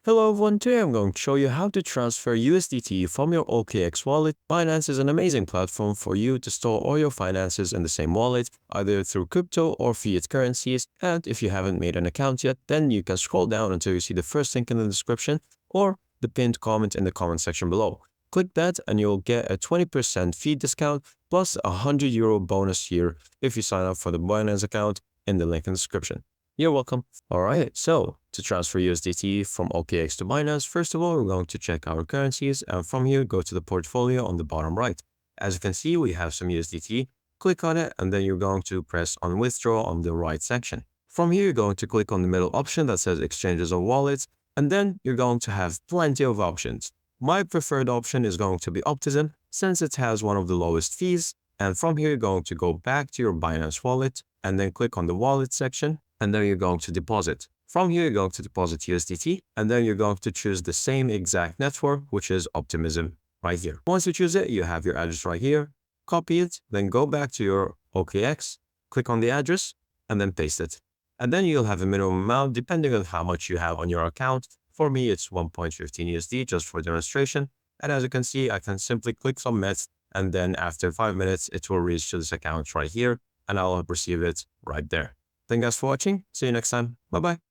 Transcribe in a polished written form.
Hello everyone, today I'm going to show you how to transfer USDT from your OKX wallet. Binance is an amazing platform for you to store all your finances in the same wallet, either through crypto or fiat currencies. And if you haven't made an account yet, then you can scroll down until you see the first link in the description or the pinned comment in the comment section below. Click that and you'll get a 20% fee discount plus a €100 bonus here if you sign up for the Binance account in the link in the description. You're welcome. All right, so to transfer USDT from OKX to Binance, first of all, we're going to check our currencies, and from here, go to the portfolio on the bottom right. As you can see, we have some USDT. Click on it, and then you're going to press on withdraw on the right section. From here, you're going to click on the middle option that says exchanges or wallets, and then you're going to have plenty of options. My preferred option is going to be Optimism, since it has one of the lowest fees. And from here, you're going to go back to your Binance wallet, and then click on the wallet section, and then you're going to deposit. From here, you're going to deposit USDT, and then you're going to choose the same exact network, which is Optimism right here. Once you choose it, you have your address right here. Copy it, then go back to your OKX, click on the address, and then paste it. And then you'll have a minimum amount depending on how much you have on your account. For me, it's 1.15 USD just for demonstration. And as you can see, I can simply click submit, and then after 5 minutes, it will reach to this account right here, and I'll receive it right there. Thank you guys for watching. See you next time. Bye-bye.